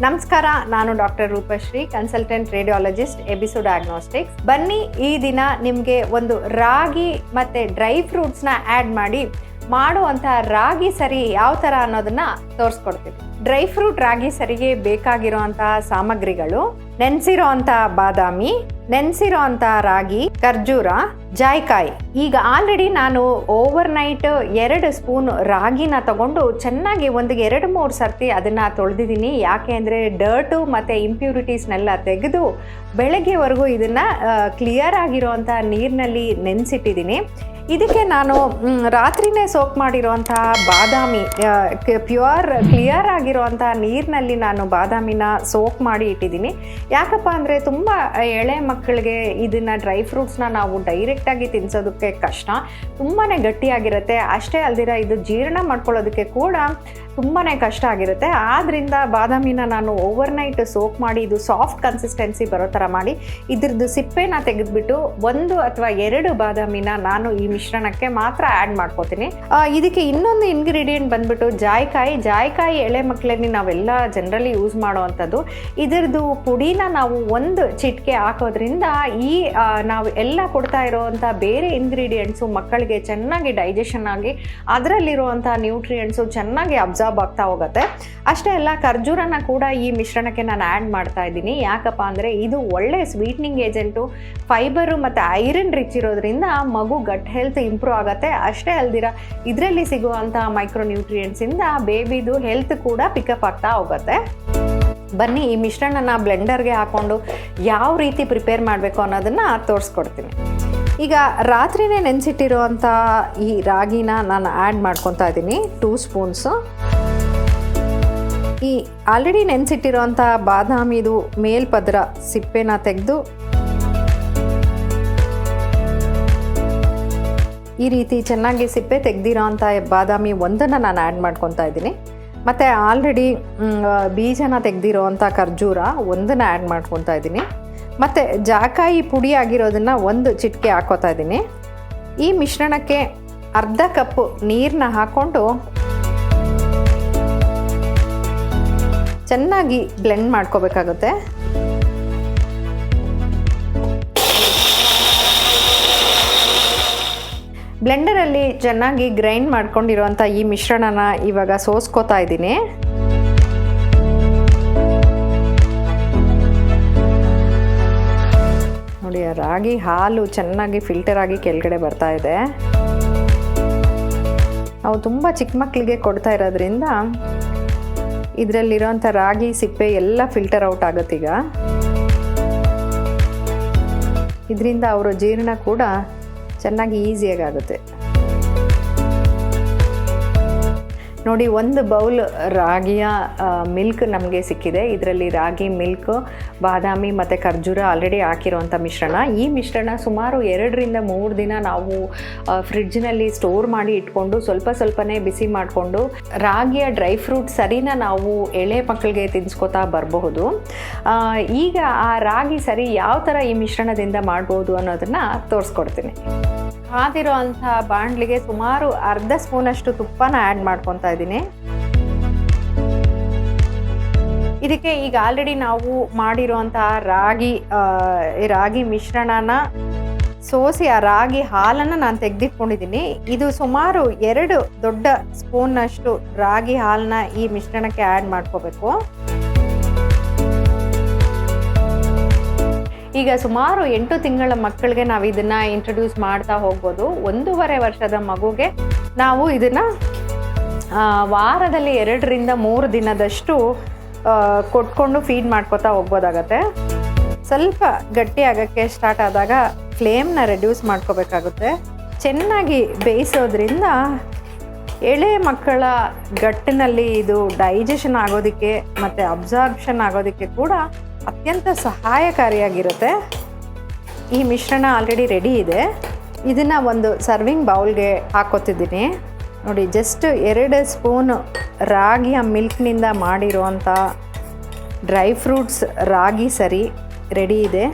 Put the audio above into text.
ನಮಸ್ಕಾರ, ನಾನು doctor Roopashree, consultant radiologist, ಎಬಿಸೋ ಡಯಾಗ್ನೋಸ್ಟಿಕ್ಸ್. ಬನ್ನಿ ಈ ದಿನ ನಿಮಗೆ ಒಂದು ರಾಗಿ ಮತ್ತು ಡ್ರೈ ಫ್ರೂಟ್ಸ್ನ ಆ್ಯಡ್ ಮಾಡಿ ಮಾಡುವಂಥ ರಾಗಿ ಸರಿ ಯಾವ ಥರ ಅನ್ನೋದನ್ನ ತೋರಿಸ್ಕೊಡ್ತೀವಿ. ಡ್ರೈ ಫ್ರೂಟ್ ರಾಗಿ ಸರಿಗೆ ಬೇಕಾಗಿರೋಂತಹ ಸಾಮಗ್ರಿಗಳು: ನೆನೆಸಿರೋ ಅಂಥ ಬಾದಾಮಿ, ನೆನೆಸಿರೋ ಅಂಥ ರಾಗಿ, ಖರ್ಜೂರ, ಜಾಯಿಕಾಯಿ. ಈಗ ಆಲ್ರೆಡಿ ನಾನು ಓವರ್ ನೈಟ್ 2 ಸ್ಪೂನ್ ರಾಗಿನ ತಗೊಂಡು ಚೆನ್ನಾಗಿ ಒಂದು 2-3 ಸರ್ತಿ ಅದನ್ನು ತೊಳೆದಿದ್ದೀನಿ. ಯಾಕೆ ಅಂದರೆ ಡರ್ಟು ಮತ್ತು ಇಂಪ್ಯೂರಿಟೀಸ್ನೆಲ್ಲ ತೆಗೆದು ಬೆಳಗ್ಗೆವರೆಗೂ ಇದನ್ನು ಕ್ಲಿಯರ್ ಆಗಿರೋವಂಥ ನೀರಿನಲ್ಲಿ ನೆನೆಸಿಟ್ಟಿದ್ದೀನಿ. ಇದಕ್ಕೆ ನಾನು ರಾತ್ರಿನೇ ಸೋಕ್ ಮಾಡಿರೋಂಥ ಬಾದಾಮಿ, ಪ್ಯೂರ್ ಕ್ಲಿಯರ್ ಆಗಿರೋವಂಥ ನೀರಿನಲ್ಲಿ ನಾನು ಬಾದಾಮಿನ ಸೋಕ್ ಮಾಡಿ ಇಟ್ಟಿದ್ದೀನಿ. ಯಾಕಪ್ಪ ಅಂದರೆ ತುಂಬ ಎಳೆ ಮಕ್ಕಳಿಗೆ ಇದನ್ನು ಡ್ರೈ ಫ್ರೂಟ್ಸ್ನ ನಾವು ಡೈರೆಕ್ಟಾಗಿ ತಿನ್ನಿಸೋದಕ್ಕೆ ಕಷ್ಟ, ತುಂಬಾ ಗಟ್ಟಿಯಾಗಿರುತ್ತೆ. ಅಷ್ಟೇ ಅಲ್ದಿರ ಇದು ಜೀರ್ಣ ಮಾಡ್ಕೊಳ್ಳೋದಕ್ಕೆ ಕೂಡ ತುಂಬಾ ಕಷ್ಟ ಆಗಿರುತ್ತೆ. ಆದ್ದರಿಂದ ಬಾದಾಮಿನ ನಾನು ಓವರ್ನೈಟ್ ಸೋಕ್ ಮಾಡಿ ಇದು ಸಾಫ್ಟ್ ಕನ್ಸಿಸ್ಟೆನ್ಸಿ ಬರೋ ಥರ ಮಾಡಿ ಇದ್ರದ್ದು ಸಿಪ್ಪೆನ ತೆಗೆದುಬಿಟ್ಟು 1 ಅಥವಾ 2 ಬಾದಾಮಿನ ನಾನು ಈ ಮಿಶ್ರಣಕ್ಕೆ ಮಾತ್ರ ಆ್ಯಡ್ ಮಾಡ್ಕೋತೀನಿ. ಇದಕ್ಕೆ ಇನ್ನೊಂದು ಇಂಗ್ರೀಡಿಯೆಂಟ್ ಬಂದ್ಬಿಟ್ಟು ಜಾಯಿಕಾಯಿ ಎಳೆ ಮಕ್ಕಳಲ್ಲಿ ನಾವೆಲ್ಲ ಜನರಲಿ ಯೂಸ್ ಮಾಡೋವಂಥದ್ದು. ಇದರದ್ದು ಪುಡಿನ ನಾವು 1 ಚಿಟಿಕೆ ಹಾಕೋದ್ರಿಂದ ಈ ನಾವು ಎಲ್ಲ ಕೊಡ್ತಾ ಇರೋವಂಥ ಬೇರೆ ಇಂಗ್ರೀಡಿಯೆಂಟ್ಸು ಮಕ್ಕಳಿಗೆ ಚೆನ್ನಾಗಿ ಡೈಜೆಷನ್ ಆಗಿ ಅದರಲ್ಲಿರುವಂಥ ನ್ಯೂಟ್ರಿಯೆಂಟ್ಸು ಚೆನ್ನಾಗಿ ಅಬ್ಸರ್ವ್ ಆಗ್ತಾ ಹೋಗುತ್ತೆ. ಅಷ್ಟೇ ಅಲ್ಲ, ಖರ್ಜೂರನ ಕೂಡ ಈ ಮಿಶ್ರಣಕ್ಕೆ ನಾನು ಆ್ಯಡ್ ಮಾಡ್ತಾ ಇದ್ದೀನಿ. ಯಾಕಪ್ಪ ಅಂದರೆ ಇದು ಒಳ್ಳೆ ಸ್ವೀಟ್ನಿಂಗ್ ಏಜೆಂಟು, ಫೈಬರು ಮತ್ತು ಐರನ್ ರಿಚ್ ಇರೋದ್ರಿಂದ ಮಗು ಗಟ್ ಹೆಲ್ತ್ ಇಂಪ್ರೂವ್ ಆಗುತ್ತೆ. ಅಷ್ಟೇ ಅಲ್ದಿರ ಇದರಲ್ಲಿ ಸಿಗುವಂಥ ಮೈಕ್ರೋ ನ್ಯೂಟ್ರಿಯೆಂಟ್ಸಿಂದ ಬೇಬಿದು ಹೆಲ್ತ್ ಕೂಡ ಪಿಕಪ್ ಆಗ್ತಾ ಹೋಗುತ್ತೆ. ಬನ್ನಿ ಈ ಮಿಶ್ರಣನ ಬ್ಲೆಂಡರ್ಗೆ ಹಾಕ್ಕೊಂಡು ಯಾವ ರೀತಿ ಪ್ರಿಪೇರ್ ಮಾಡಬೇಕು ಅನ್ನೋದನ್ನು ತೋರಿಸ್ಕೊಡ್ತೀನಿ. ಈಗ ರಾತ್ರಿನೇ ನೆನೆಸಿಟ್ಟಿರುವಂಥ ಈ ರಾಗಿನ ನಾನು ಆ್ಯಡ್ ಮಾಡ್ಕೊತಾ ಇದ್ದೀನಿ 2 ಸ್ಪೂನ್ಸು. ಈ ಆಲ್ರೆಡಿ ನೆನೆಸಿಟ್ಟಿರೋಂಥ ಬಾದಾಮಿದು ಮೇಲ್ಪದರ ಸಿಪ್ಪೆನ ತೆಗೆದು ಈ ರೀತಿ ಚೆನ್ನಾಗಿ ಸಿಪ್ಪೆ ತೆಗೆದಿರೋ ಅಂಥ ಬಾದಾಮಿ ಒಂದನ್ನು ನಾನು ಆ್ಯಡ್ ಮಾಡ್ಕೊತಾ ಇದ್ದೀನಿ. ಮತ್ತು ಆಲ್ರೆಡಿ ಬೀಜನ ತೆಗೆದಿರೋ ಅಂಥ ಖರ್ಜೂರ ಒಂದನ್ನು ಆ್ಯಡ್ ಮಾಡ್ಕೊತಾ ಇದ್ದೀನಿ. ಮತ್ತು ಜಾಯಿಕಾಯಿ ಪುಡಿ ಆಗಿರೋದನ್ನು 1 ಚಿಟಿಕೆ ಹಾಕೋತಾ ಇದ್ದೀನಿ. ಈ ಮಿಶ್ರಣಕ್ಕೆ ಅರ್ಧ ಕಪ್ಪು ನೀರನ್ನ ಹಾಕ್ಕೊಂಡು ಚೆನ್ನಾಗಿ ಬ್ಲೆಂಡ್ ಮಾಡ್ಕೋಬೇಕಾಗುತ್ತೆ. ಬ್ಲೆಂಡರಲ್ಲಿ ಚೆನ್ನಾಗಿ ಗ್ರೈಂಡ್ ಮಾಡ್ಕೊಂಡಿರೋಂಥ ಈ ಮಿಶ್ರಣನ ಇವಾಗ ಸೋಸ್ಕೋತಾ ಇದ್ದೀನಿ. ನೋಡಿ, ರಾಗಿ ಹಾಲು ಚೆನ್ನಾಗಿ ಫಿಲ್ಟರ್ ಆಗಿ ಕೆಳಗಡೆ ಬರ್ತಾ ಇದೆ. ನಾವು ತುಂಬ ಚಿಕ್ಕ ಮಕ್ಕಳಿಗೆ ಕೊಡ್ತಾ ಇರೋದ್ರಿಂದ ಇದರಲ್ಲಿರೋಂಥ ರಾಗಿ ಸಿಪ್ಪೆ ಎಲ್ಲ ಫಿಲ್ಟರ್ ಔಟ್ ಆಗುತ್ತೀಗ. ಇದರಿಂದ ಅವರ ಜೀರ್ಣ ಕೂಡ ಚೆನ್ನಾಗಿ ಈಸಿಯಾಗಿ ಆಗುತ್ತೆ. ನೋಡಿ, 1 ಬೌಲ್ ರಾಗಿಯ ಮಿಲ್ಕ್ ನಮಗೆ ಸಿಕ್ಕಿದೆ. ಇದರಲ್ಲಿ ರಾಗಿ ಮಿಲ್ಕ್, ಬಾದಾಮಿ ಮತ್ತು ಖರ್ಜೂರ ಆಲ್ರೆಡಿ ಹಾಕಿರೋವಂಥ ಮಿಶ್ರಣ. ಈ ಮಿಶ್ರಣ ಸುಮಾರು 2-3 ದಿನ ನಾವು ಫ್ರಿಡ್ಜ್ನಲ್ಲಿ ಸ್ಟೋರ್ ಮಾಡಿ ಇಟ್ಕೊಂಡು ಸ್ವಲ್ಪನೇ ಬಿಸಿ ಮಾಡಿಕೊಂಡು ರಾಗಿಯ ಡ್ರೈ ಫ್ರೂಟ್ ಸರಿನ ನಾವು ಎಳೆ ಮಕ್ಕಳಿಗೆ ತಿನ್ನಿಸ್ಕೋತಾ ಬರಬಹುದು. ಈಗ ಆ ರಾಗಿ ಸರಿ ಯಾವ ಥರ ಈ ಮಿಶ್ರಣದಿಂದ ಮಾಡ್ಬೋದು ಅನ್ನೋದನ್ನು ತೋರಿಸ್ಕೊಡ್ತೀನಿ. ಕಾದಿರೋ ಅಂಥ ಬಾಣಲಿಗೆ ಸುಮಾರು ಅರ್ಧ ಸ್ಪೂನಷ್ಟು ತುಪ್ಪನ ಆ್ಯಡ್ ಮಾಡ್ಕೊತಾ ಇದ್ದೀನಿ. ಇದಕ್ಕೆ ಈಗ ಆಲ್ರೆಡಿ ನಾವು ಮಾಡಿರೋಂಥ ರಾಗಿ ಮಿಶ್ರಣನ ಸೋಸಿ ಆ ರಾಗಿ ಹಾಲನ್ನು ನಾನು ತೆಗೆದಿಟ್ಕೊಂಡಿದ್ದೀನಿ. ಇದು ಸುಮಾರು 2 ದೊಡ್ಡ ಸ್ಪೂನ್ನಷ್ಟು ರಾಗಿ ಹಾಲನ್ನ ಈ ಮಿಶ್ರಣಕ್ಕೆ ಆ್ಯಡ್ ಮಾಡ್ಕೋಬೇಕು. ಈಗ ಸುಮಾರು 8 ತಿಂಗಳ ಮಕ್ಕಳಿಗೆ ನಾವು ಇದನ್ನು ಇಂಟ್ರೊಡ್ಯೂಸ್ ಮಾಡ್ತಾ ಹೋಗ್ಬೋದು. 1.5 ವರ್ಷದ ಮಗುಗೆ ನಾವು ಇದನ್ನು ವಾರದಲ್ಲಿ 2-3 ದಿನದಷ್ಟು ಕೊಟ್ಕೊಂಡು ಫೀಡ್ ಮಾಡ್ಕೋತಾ ಹೋಗ್ಬೋದಾಗತ್ತೆ. ಸ್ವಲ್ಪ ಗಟ್ಟಿ ಆಗೋಕ್ಕೆ ಸ್ಟಾರ್ಟ್ ಆದಾಗ ಫ್ಲೇಮ್ನ ರೆಡ್ಯೂಸ್ ಮಾಡ್ಕೋಬೇಕಾಗುತ್ತೆ. ಚೆನ್ನಾಗಿ ಬೇಯಿಸೋದ್ರಿಂದ ಎಳೆ ಮಕ್ಕಳ ಗಟ್ಟಿನಲ್ಲಿ ಇದು ಡೈಜೆಷನ್ ಆಗೋದಕ್ಕೆ ಮತ್ತು ಅಬ್ಸಾರ್ಪ್ಷನ್ ಆಗೋದಕ್ಕೆ ಕೂಡ ಅತ್ಯಂತ ಸಹಾಯಕಾರಿಯಾಗಿರುತ್ತೆ. ಈ ಮಿಶ್ರಣ ಆಲ್ರೆಡಿ ರೆಡಿ ಇದೆ. ಇದನ್ನು ಒಂದು ಸರ್ವಿಂಗ್ ಬೌಲ್ಗೆ ಹಾಕೋತಿದ್ದೀನಿ. ನೋಡಿ, ಜಸ್ಟ್ 2 ಸ್ಪೂನ್ ರಾಗಿಯ ಮಿಲ್ಕ್ನಿಂದ ಮಾಡಿರುವಂಥ ಡ್ರೈ ಫ್ರೂಟ್ಸ್ ರಾಗಿ ಸರಿ ರೆಡಿ ಇದೆ.